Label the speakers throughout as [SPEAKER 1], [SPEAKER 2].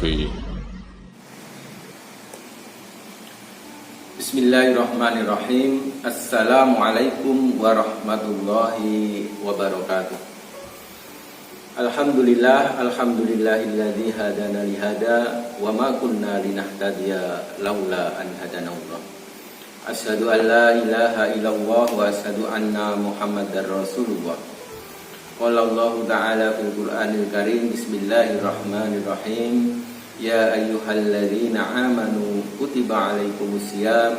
[SPEAKER 1] Syafi'i.
[SPEAKER 2] Bismillahirrahmanirrahim. Assalamualaikum warahmatullahi wabarakatuh. Alhamdulillahilladzi hadana lihada wa ma kunna linahtadiya laula an hadanallah. Asyhadu an la ilaha illallah wa asyhadu anna Muhammadar Rasulullah. Qala Allah Ta'ala fil Qur'anil Karim. Bismillahirrahmanirrahim. Ya ayyuhalladzina amanu kutiba alaikumusiyam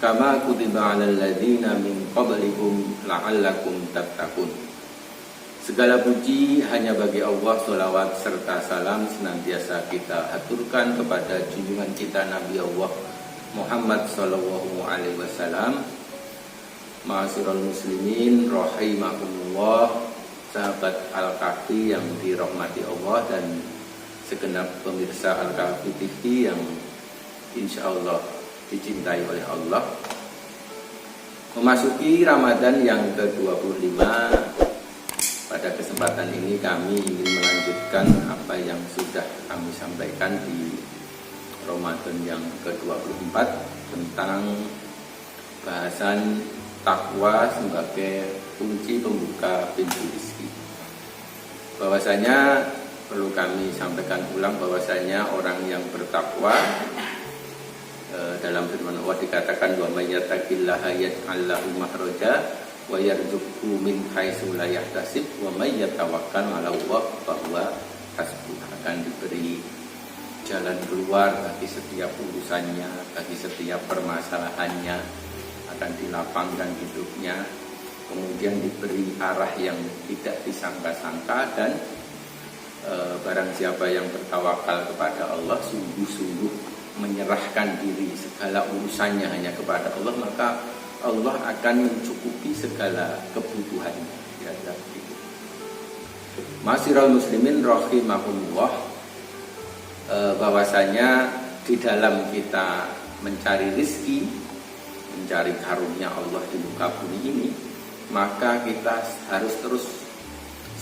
[SPEAKER 2] kama kutiba alal ladzina min qablikum la'allakum tattaqun. Segala puji hanya bagi Allah, sholawat serta salam senantiasa kita aturkan kepada junjungan kita Nabi Allah Muhammad sallallahu alaihi wasallam. Ma'asyiral muslimin rahimakumullah, sahabat Al-Kahfi yang dirahmati Allah dan segenap pemirsa Al-Kahfi TV yang insyaallah dicintai oleh Allah. Memasuki Ramadan yang ke-25, pada kesempatan ini kami ingin melanjutkan apa yang sudah kami sampaikan di Ramadan yang ke-24 tentang bahasan takwa sebagai kunci pembuka pintu rezeki. Bahwasanya perlu kami sampaikan ulang bahwasanya orang yang bertakwa, dalam firman Allah dikatakan wa may yattaqillaha yaj'al lahu makhraja wa yarzuqhu min haitsu la yahtasib wa may yatawakkal 'ala Allah fa huwa hasbuh. Akan diberi jalan keluar bagi setiap urusannya, bagi setiap permasalahannya, akan dilapangkan hidupnya, kemudian diberi arah yang tidak disangka-sangka, dan barang siapa yang bertawakal kepada Allah, sungguh-sungguh menyerahkan diri segala urusannya hanya kepada Allah, maka Allah akan mencukupi segala kebutuhannya. Ya, begitu. Ma'asyiral muslimin rahimakumullah, bahwasanya di dalam kita mencari rezeki, mencari karunia Allah di muka bumi ini, maka kita harus terus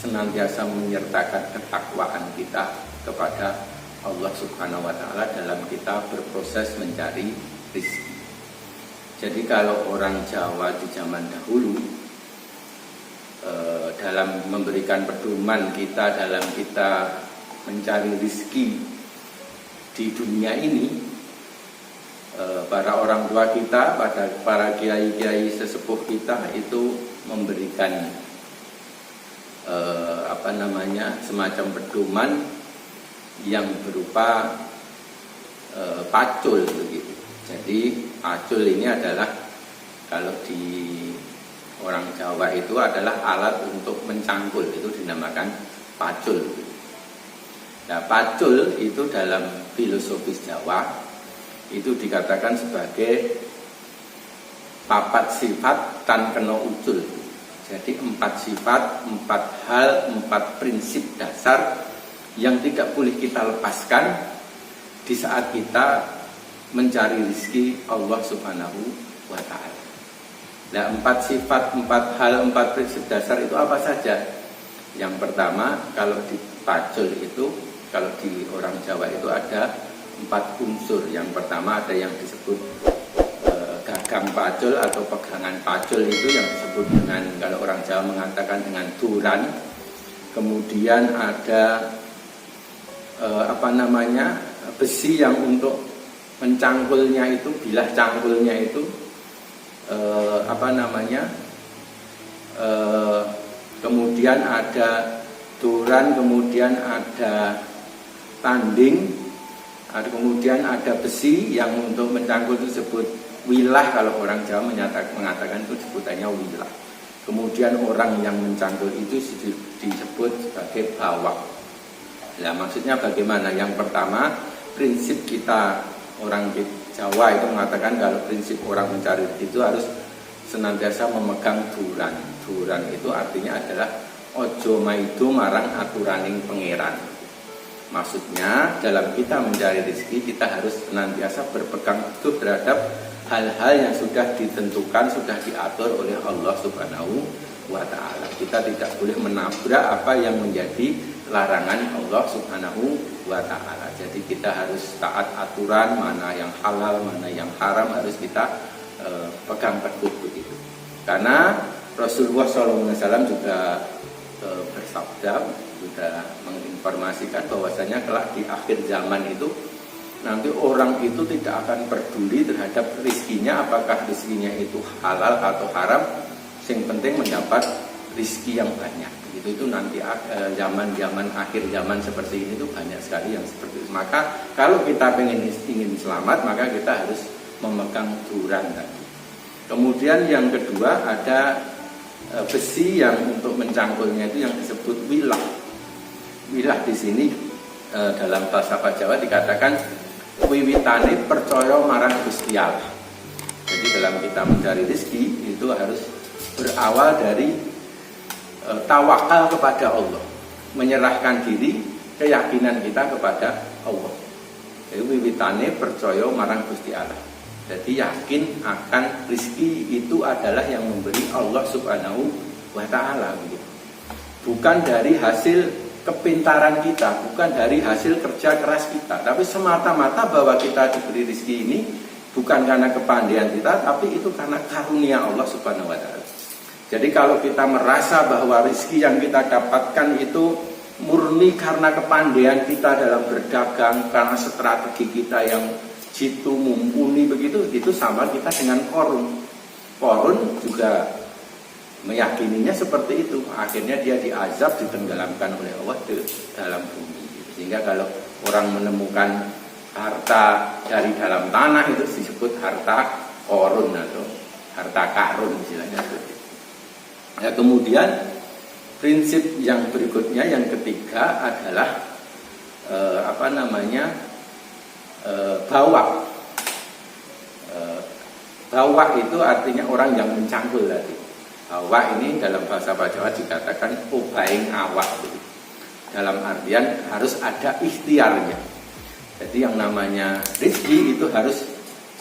[SPEAKER 2] senantiasa menyertakan ketakwaan kita kepada Allah Subhanahu wa Ta'ala dalam kita berproses mencari rezeki. Jadi kalau orang Jawa di zaman dahulu dalam memberikan pedoman kita dalam kita mencari rezeki di dunia ini, para orang tua kita, para kiai-kiai sesepuh kita itu memberikan semacam pedoman yang berupa pacul begitu. Jadi pacul ini adalah, kalau di orang Jawa itu adalah alat untuk mencangkul, itu dinamakan pacul. Nah, pacul itu dalam filosofis Jawa itu dikatakan sebagai papat sifat tan kena ucul. Jadi 4 sifat, 4 hal, 4 prinsip dasar yang tidak boleh kita lepaskan di saat kita mencari rezeki Allah Subhanahu wa Ta'ala. Nah, 4 sifat, 4 hal, 4 prinsip dasar itu apa saja? Yang pertama, kalau di pacul itu, kalau di orang Jawa itu ada 4 unsur. Yang pertama ada yang disebut gagang pacul atau pegangan pacul, itu yang disebut dengan, kalau orang Jawa mengatakan dengan duran. Kemudian ada besi yang untuk mencangkulnya itu, bilah cangkulnya itu kemudian ada duran, kemudian ada tanding, kemudian ada besi yang untuk mencangkul itu disebut wilah. Kalau orang Jawa mengatakan itu sebutannya wilah. Kemudian orang yang mencangkul itu disebut sebagai bawak. Nah, maksudnya bagaimana? Yang pertama, prinsip kita orang Jawa itu mengatakan kalau prinsip orang mencari itu harus senantiasa memegang duran. Duran itu artinya adalah ojo maido marang aturaning pangeran. Maksudnya dalam kita mencari rezeki, kita harus senantiasa berpegang teguh terhadap hal-hal yang sudah ditentukan, sudah diatur oleh Allah Subhanahu wa ta'ala. Kita tidak boleh menabrak apa yang menjadi larangan Allah Subhanahu wa ta'ala. Jadi kita harus taat aturan, mana yang halal, mana yang haram harus kita pegang teguh begitu. Karena Rasulullah SAW juga bersabda, sudah menginformasikan bahwasanya kelak di akhir zaman itu nanti orang itu tidak akan peduli terhadap rizkinya, apakah rizkinya itu halal atau haram, yang penting mendapat rizki yang banyak. Itu nanti zaman akhir zaman seperti ini tuh banyak sekali yang seperti itu. Maka kalau kita ingin selamat, maka kita harus memegang duran tadi. Kemudian yang kedua ada besi yang untuk mencangkulnya itu yang disebut wilah. Wilah di sini dalam bahasa Jawa dikatakan wiwitane percaya marang Gusti Allah. Jadi dalam kita mencari rezeki itu harus berawal dari tawakal kepada Allah, menyerahkan diri, keyakinan kita kepada Allah. Jadi wiwitane percaya marang Gusti Allah. Jadi yakin akan rezeki itu adalah yang memberi Allah Subhanahu wa ta'ala. Bukan dari hasil kepintaran kita, bukan dari hasil kerja keras kita, tapi semata-mata bahwa kita diberi rezeki ini bukan karena kepandaian kita, tapi itu karena karunia Allah Subhanahu wa ta'ala. Jadi kalau kita merasa bahwa rezeki yang kita dapatkan itu murni karena kepandaian kita dalam berdagang, karena strategi kita yang jitu mumpuni begitu, itu sama kita dengan Qarun. Qarun juga meyakininya seperti itu. Akhirnya dia diazab, ditenggelamkan oleh Allah di dalam bumi. Sehingga kalau orang menemukan harta dari dalam tanah itu disebut harta Qarun atau harta karun istilahnya seperti itu. Ya, kemudian prinsip yang berikutnya yang ketiga adalah bawak. Bawak itu artinya orang yang mencangkul tadi. Bawak ini dalam bahasa Jawa dikatakan obaing awak. Dalam artian harus ada ikhtiarnya. Jadi yang namanya rezeki itu harus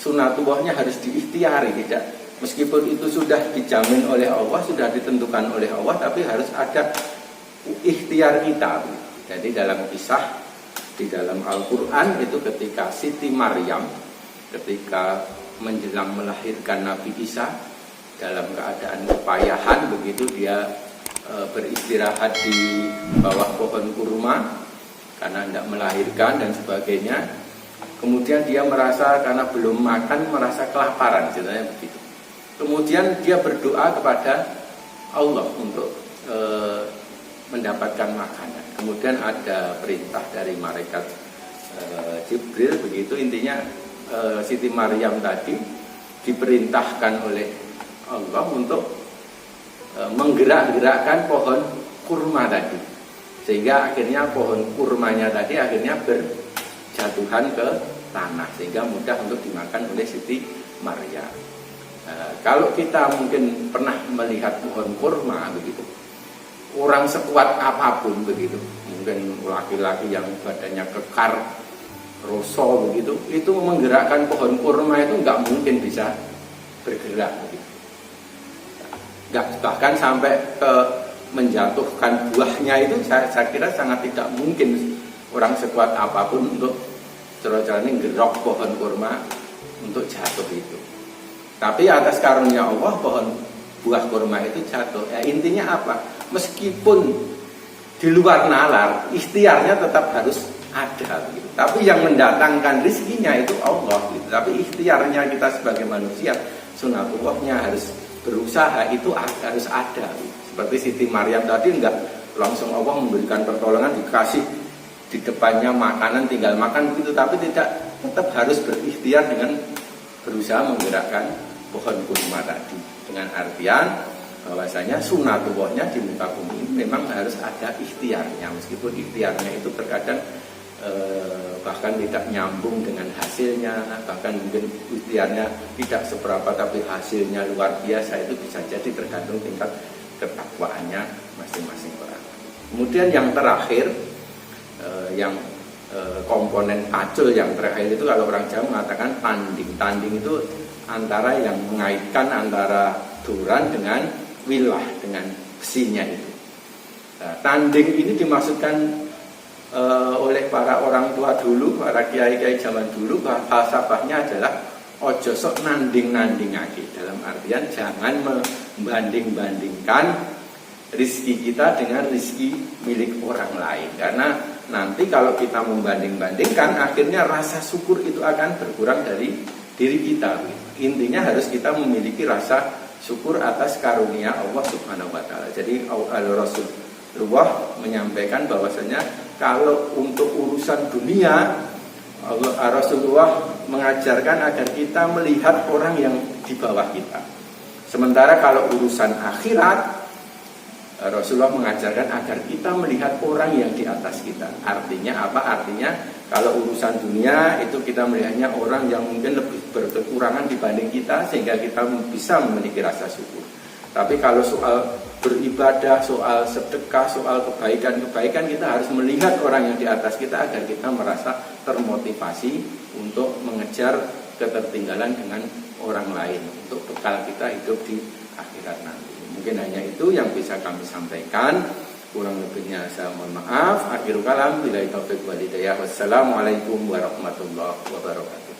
[SPEAKER 2] sunatullahnya harus diikhtiari, tidak. Meskipun itu sudah dijamin oleh Allah, sudah ditentukan oleh Allah, tapi harus ada ikhtiar kita. Jadi dalam kisah di dalam Al-Quran itu ketika Siti Maryam ketika menjelang melahirkan Nabi Isa dalam keadaan kepayahan begitu, dia beristirahat di bawah pohon kurma karena tidak melahirkan dan sebagainya. Kemudian dia merasa karena belum makan merasa kelaparan, ceritanya begitu. Kemudian dia berdoa kepada Allah untuk mendapatkan makanan. Kemudian ada perintah dari malaikat Jibril begitu. Intinya Siti Maryam tadi diperintahkan oleh Allah untuk menggerak-gerakkan pohon kurma tadi, sehingga akhirnya pohon kurmanya tadi akhirnya berjatuhan ke tanah sehingga mudah untuk dimakan oleh Siti Maryam. Kalau kita mungkin pernah melihat pohon kurma begitu, orang sekuat apapun begitu, mungkin laki-laki yang badannya kekar, roso begitu, itu menggerakkan pohon kurma itu nggak mungkin bisa bergerak begitu. Nggak, bahkan sampai ke menjatuhkan buahnya itu saya kira sangat tidak mungkin orang sekuat apapun untuk cara-cara ini gerok pohon kurma untuk jatuh itu. Tapi atas karunia Allah buah kurma itu jatuh. Ya, intinya apa? Meskipun di luar nalar, ikhtiarnya tetap harus ada. Gitu. Tapi yang mendatangkan rezekinya itu Allah. Gitu. Tapi ikhtiarnya kita sebagai manusia, sunatullahnya harus berusaha itu harus ada. Gitu. Seperti Siti Maryam tadi enggak langsung Allah memberikan pertolongan, dikasih di depannya makanan tinggal makan begitu, tapi tetap harus berikhtiar dengan berusaha menggerakkan pohon kurma tadi, dengan artian bahwasanya sunatullahnya di muka bumi memang harus ada ikhtiarnya, meskipun ikhtiarnya itu terkadang bahkan tidak nyambung dengan hasilnya, bahkan mungkin ikhtiarnya tidak seberapa tapi hasilnya luar biasa. Itu bisa jadi tergantung tingkat ketakwaannya masing-masing orang. Kemudian yang terakhir yang komponen pacul yang terakhir itu kalau orang Jawa mengatakan tanding. Tanding itu antara yang mengaitkan antara duran dengan wilah dengan besinya itu. Nah, tanding ini dimaksudkan oleh para orang tua dulu, para kiai-kiai zaman dulu, falsafahnya adalah ojo sok nanding-nandingake. Dalam artian jangan membanding-bandingkan rizki kita dengan rizki milik orang lain. Karena nanti kalau kita membanding-bandingkan, akhirnya rasa syukur itu akan berkurang dari diri kita. Intinya harus kita memiliki rasa syukur atas karunia Allah Subhanahu wa taala. Jadi Rasulullah menyampaikan bahwasanya kalau untuk urusan dunia, Rasulullah mengajarkan agar kita melihat orang yang di bawah kita. Sementara kalau urusan akhirat, Rasulullah mengajarkan agar kita melihat orang yang di atas kita. Artinya apa? Artinya kalau urusan dunia itu kita melihatnya orang yang mungkin lebih berkekurangan dibanding kita, sehingga kita bisa memiliki rasa syukur. Tapi kalau soal beribadah, soal sedekah, soal kebaikan-kebaikan, kita harus melihat orang yang di atas kita agar kita merasa termotivasi untuk mengejar ketertinggalan dengan orang lain, untuk bekal kita hidup di akhirat nanti. Mungkin hanya itu yang bisa kami sampaikan. Kurang lebihnya saya mohon maaf. Akhirul kalam, billahi taufiq wal hidayah. Wassalamualaikum warahmatullahi wabarakatuh.